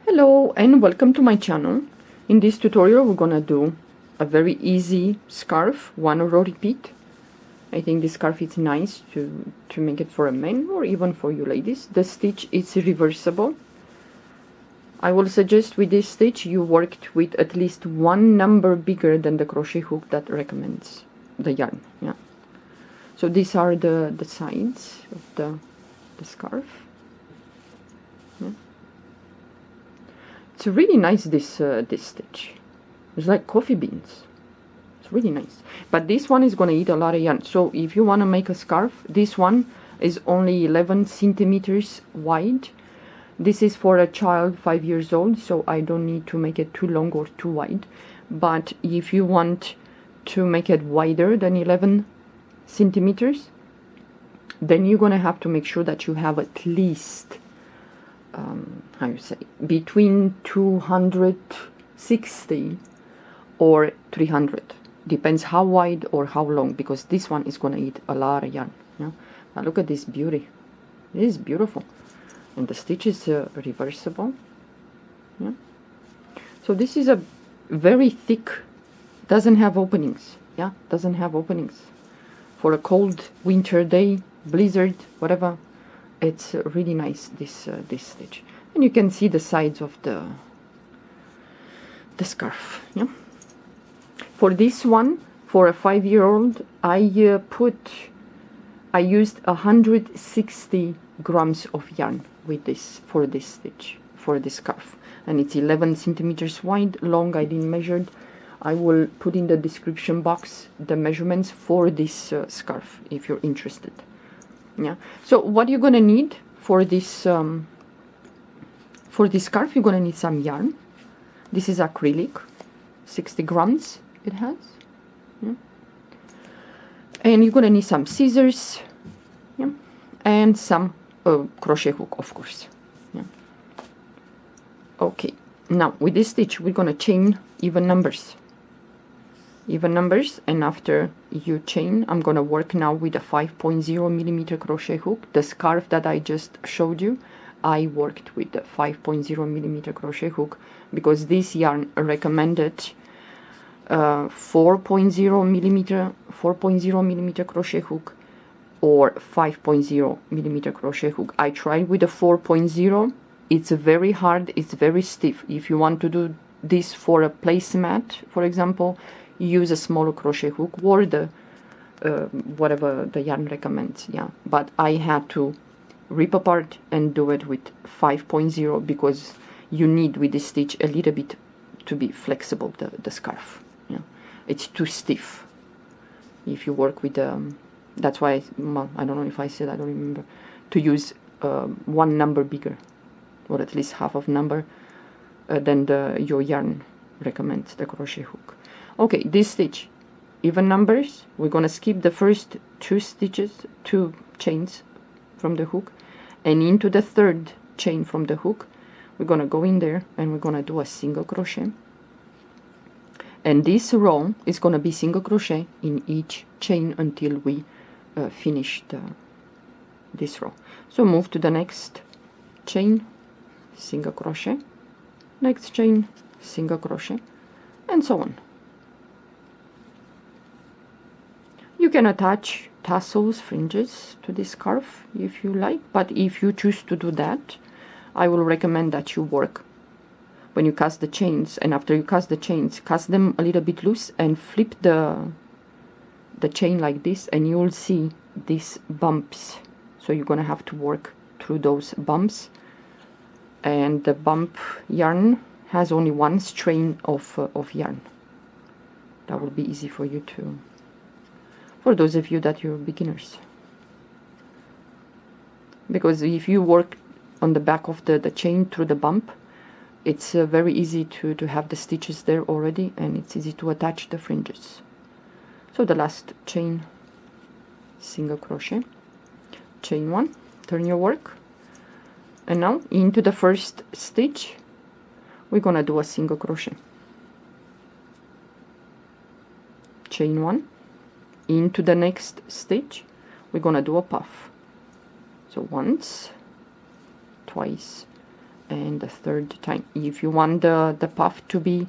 Hello and welcome to my channel. In this tutorial we're gonna do a very easy scarf, one row repeat. I think this scarf is nice to make it for a man or even for you ladies. The stitch is reversible. I will suggest with this stitch you worked with at least one number bigger than the crochet hook that recommends the yarn. Yeah. So these are the sides of the scarf. Yeah. It's really nice, this stitch. It's like coffee beans. It's really nice. But this one is going to eat a lot of yarn. So if you want to make a scarf, this one is only 11 centimeters wide. This is for a child 5 years old, so I don't need to make it too long or too wide. But if you want to make it wider than 11 centimeters, then you're going to have to make sure that you have at least how you say, between 260 or 300. Depends how wide or how long, because this one is going to eat a lot of yarn. Yeah? Now look at this beauty. This is beautiful. And the stitch is reversible. Yeah? So this is a very thick, doesn't have openings. Yeah, doesn't have openings. For a cold winter day, blizzard, whatever, it's really nice, this stitch. And you can see the sides of the scarf. Yeah. For this one, for a 5-year-old, I used 160 grams of yarn with this for this stitch, for this scarf, and it's 11 centimeters wide. Long I didn't measure. I will put in the description box the measurements for this scarf if you're interested. Yeah. So what you're gonna need for this scarf, you're gonna need some yarn. This is acrylic, 60 grams it has. Yeah. And you're gonna need some scissors, yeah, and some crochet hook, of course. Yeah. Okay. Now with this stitch, we're gonna chain even numbers. And after you chain, I'm gonna work now with a 5.0 millimeter crochet hook. The scarf that I just showed you, I worked with the 5.0 millimeter crochet hook because this yarn recommended 4.0 millimeter crochet hook or 5.0 millimeter crochet hook. I tried with the 4.0. It's very hard, it's very stiff. If you want to do this for a placemat, for example, use a smaller crochet hook or the whatever the yarn recommends. Yeah, but I had to rip apart and do it with 5.0 because you need with this stitch a little bit to be flexible, the scarf. Yeah, it's too stiff if you work with that's why well, I don't know if I said, I don't remember, to use one number bigger or at least half of number than your yarn recommends, the crochet hook. Okay, this stitch, even numbers, we're gonna skip the first two chains from the hook, and into the third chain from the hook, we're gonna go in there and we're gonna do a single crochet. And this row is gonna be single crochet in each chain until we finish this row. So move to the next chain, single crochet, next chain, single crochet, and so on. You can attach tassels, fringes to this scarf if you like, but if you choose to do that, I will recommend that you work when you cast the chains, and after you cast the chains, cast them a little bit loose and flip the chain like this, and you will see these bumps. So you're gonna have to work through those bumps, and the bump yarn has only one strain of yarn. That will be easy for you to, for those of you that you're beginners, because if you work on the back of the chain through the bump, it's very easy to have the stitches there already, and it's easy to attach the fringes. So the last chain, single crochet, chain one, turn your work, and now into the first stitch we're gonna do a single crochet, chain one. Into the next stitch we're gonna do a puff. So once, twice, and the third time. If you want the puff to be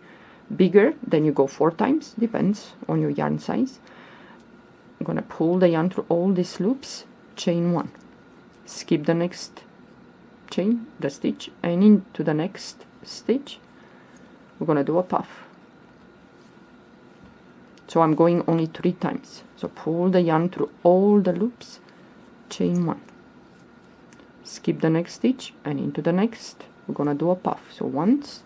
bigger, then you go 4 times, depends on your yarn size. I'm gonna pull the yarn through all these loops, chain 1, skip the next chain, the stitch, and into the next stitch we're gonna do a puff. So I'm going only 3 times. So pull the yarn through all the loops, chain 1, skip the next stitch, and into the next we're gonna do a puff. So once,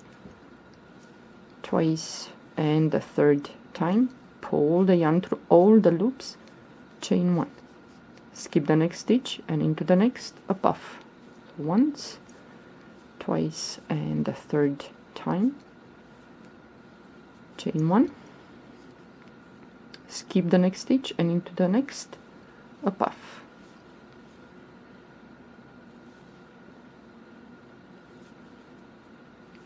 twice, and the third time, pull the yarn through all the loops, chain 1, skip the next stitch, and into the next, a puff. So once, twice, and the third time, chain 1, skip the next stitch, and into the next, a puff.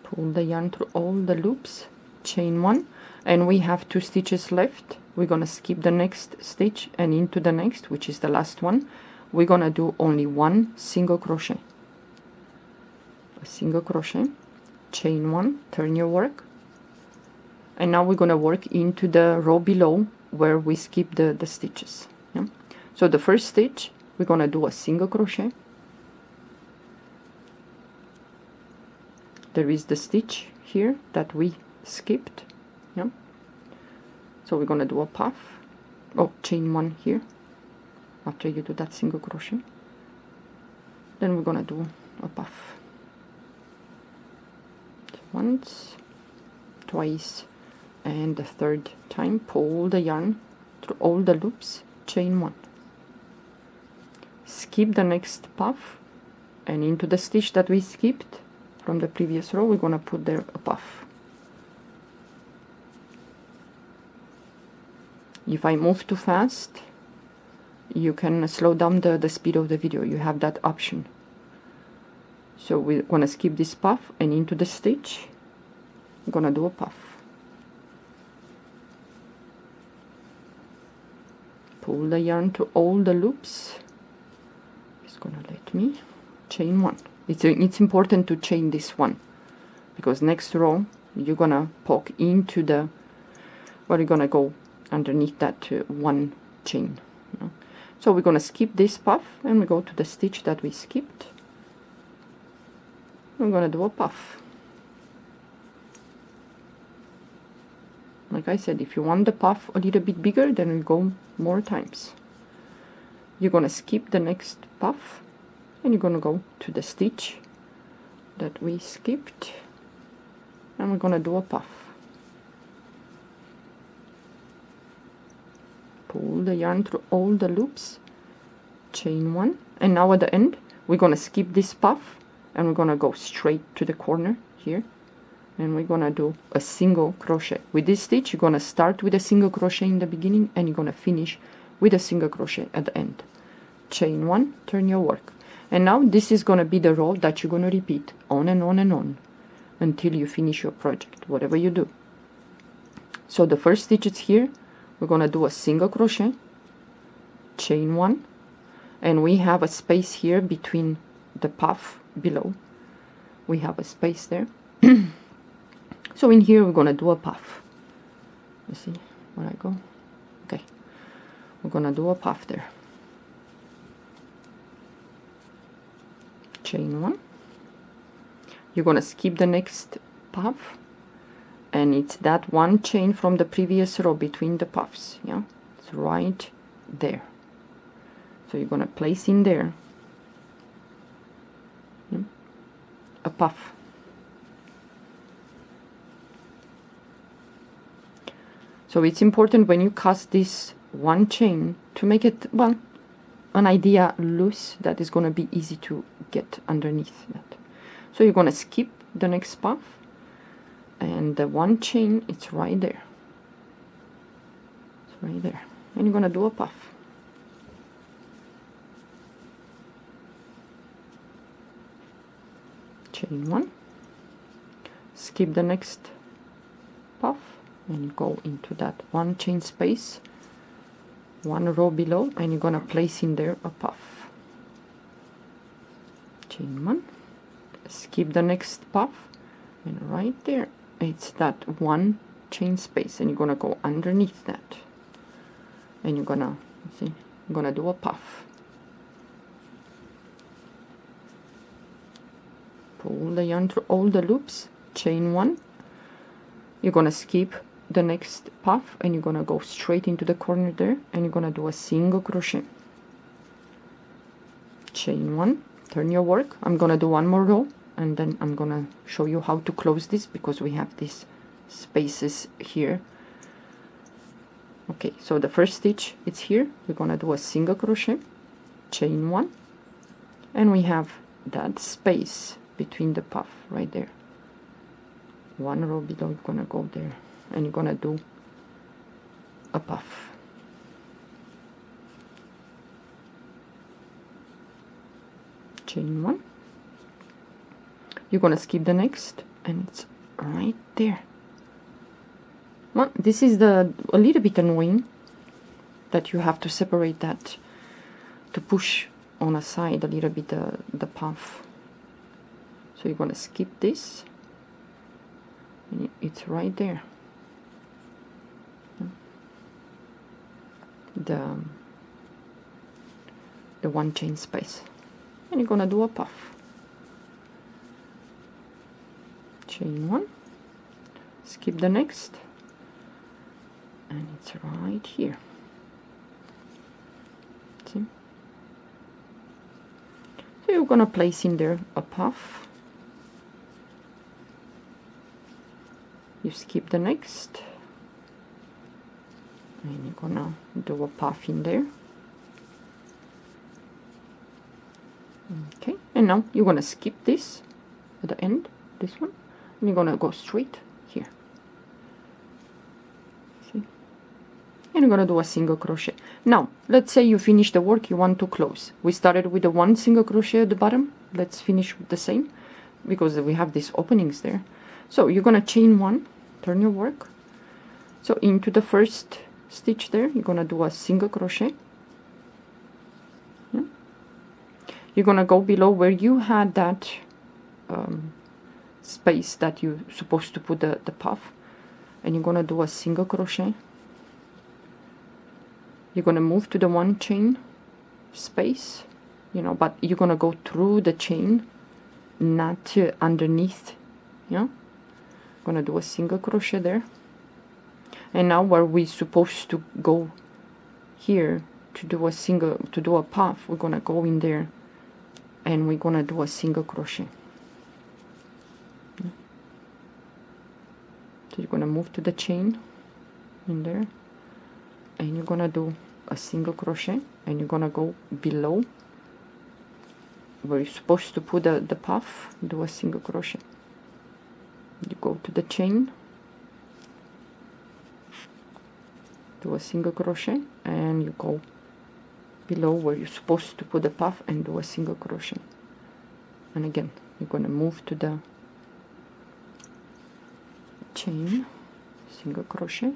Pull the yarn through all the loops, chain 1, and we have 2 stitches left. We're gonna skip the next stitch and into the next, which is the last one. We're gonna do only 1 single crochet, a single crochet, chain 1, turn your work, and now we're gonna work into the row below where we skip the stitches. Yeah? So the first stitch, we're gonna do a single crochet. There is the stitch here that we skipped. Yeah? So we're gonna do a puff, chain 1 here after you do that single crochet. Then we're gonna do a puff. So once, twice, and the third time, pull the yarn through all the loops, chain 1, skip the next puff, and into the stitch that we skipped from the previous row we're gonna put there a puff. If I move too fast, you can slow down the speed of the video. You have that option. So we're gonna skip this puff, and into the stitch I'm gonna do a puff. Pull the yarn to all the loops. It's gonna let me chain 1. It's important to chain this one, because next row you're gonna poke into the, well, you're gonna go underneath that 1 chain. You know? So we're gonna skip this puff, and we go to the stitch that we skipped. We're gonna do a puff. Like I said, if you want the puff a little bit bigger, then we go more times. You're gonna skip the next puff, and you're gonna go to the stitch that we skipped, and we're gonna do a puff. Pull the yarn through all the loops, chain 1, and now at the end we're gonna skip this puff, and we're gonna go straight to the corner here, and we're gonna do a single crochet. With this stitch you're gonna start with a single crochet in the beginning, and you're gonna finish with a single crochet at the end. Chain 1, turn your work. And now this is gonna be the row that you're gonna repeat on and on and on until you finish your project, whatever you do. So the first stitch is here. We're gonna do a single crochet, chain 1, and we have a space here between the puff below. We have a space there. So in here we're gonna do a puff. You see where I go? Okay, we're gonna do a puff there. Chain 1. You're gonna skip the next puff, and it's that 1 chain from the previous row between the puffs. Yeah, it's right there. So you're gonna place in there a puff. So it's important when you cast this 1 chain to make it, well, an idea loose that is going to be easy to get underneath that. So you're going to skip the next puff, and the 1 chain, it's right there. It's right there. And you're going to do a puff. Chain 1, skip the next puff, and you go into that 1 chain space, 1 row below, and you're gonna place in there a puff. Chain 1, skip the next puff, and right there it's that one chain space, and you're gonna go underneath that, and you're gonna see, I'm gonna do a puff, pull the yarn through all the loops, chain one, you're gonna skip the next puff, and you're gonna go straight into the corner there, and you're gonna do a single crochet, chain one, turn your work. I'm gonna do one more row, and then I'm gonna show you how to close this, because we have these spaces here. Okay, so the first stitch, it's here, we're gonna do a single crochet, chain one, and we have that space between the puff right there, one row below, you're gonna go there, and you're gonna do a puff, chain one, you're gonna skip the next, and it's right there. Well, this is a little bit annoying that you have to separate that, to push on a side a little bit the puff. So you're gonna skip this, and it's right there. The one chain space, and you're gonna do a puff, chain one, skip the next, and it's right here. See? So you're gonna place in there a puff, you skip the next, and you're gonna do a puff in there. Okay, and now you're gonna skip this at the end, this one, and you're gonna go straight here. See? And you're gonna do a single crochet. Now, let's say you finish the work, you want to close. We started with the one single crochet at the bottom. Let's finish with the same, because we have these openings there. So you're gonna chain one, turn your work. So into the first stitch there, you're gonna do a single crochet. Yeah. You're gonna go below where you had that space that you're supposed to put the puff, and you're gonna do a single crochet. You're gonna move to the one chain space, you know, but you're gonna go through the chain, not underneath. Yeah, gonna do a single crochet there, and now where we supposed to go here to do a puff, we're gonna go in there, and we're gonna do a single crochet. Yeah. So you're gonna move to the chain in there, and you're gonna do a single crochet, and you're gonna go below where you're supposed to put the puff, do a single crochet. You go to the chain, do a single crochet, and you go below where you're supposed to put the puff and do a single crochet. And again, you're going to move to the chain, single crochet,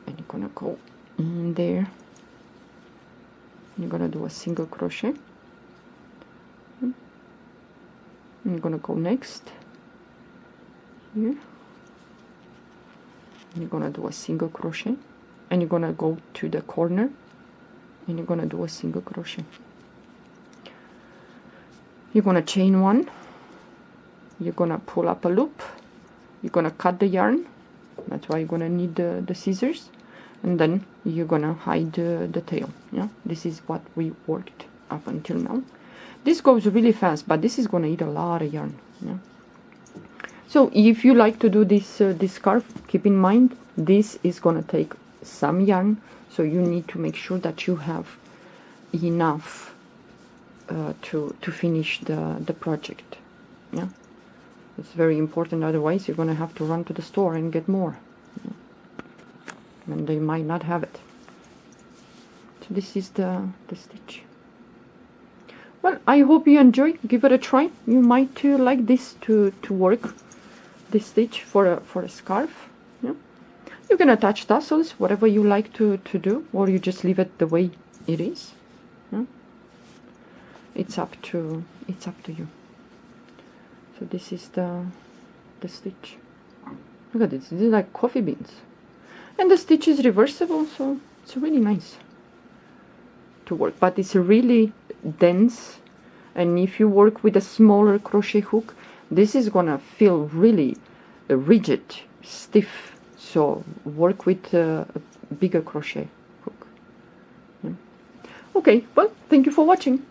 and you're going to go in there. You're going to do a single crochet, and you're going to go next here, and you're going to do a single crochet, and you're going to go to the corner, and you're going to do a single crochet. You're going to chain one, you're going to pull up a loop, you're going to cut the yarn, that's why you're going to need the scissors, and then you're going to hide the tail. Yeah, this is what we worked up until now. This goes really fast, but this is going to eat a lot of yarn. Yeah. So if you like to do this scarf, keep in mind this is going to take some yarn, so you need to make sure that you have enough to finish the project. Yeah, it's very important, otherwise you're going to have to run to the store and get more. Yeah. And they might not have it. So this is the stitch. Well, I hope you enjoy. Give it a try. You might like this to work this stitch for a scarf. Yeah. You can attach tassels, whatever you like to do, or you just leave it the way it is. Yeah. It's up to you. So this is the stitch. Look at this. This is like coffee beans, and the stitch is reversible, so it's really nice to work, but it's really dense, and if you work with a smaller crochet hook, this is gonna feel really rigid, stiff, so work with a bigger crochet hook. Yeah. Okay, well, thank you for watching.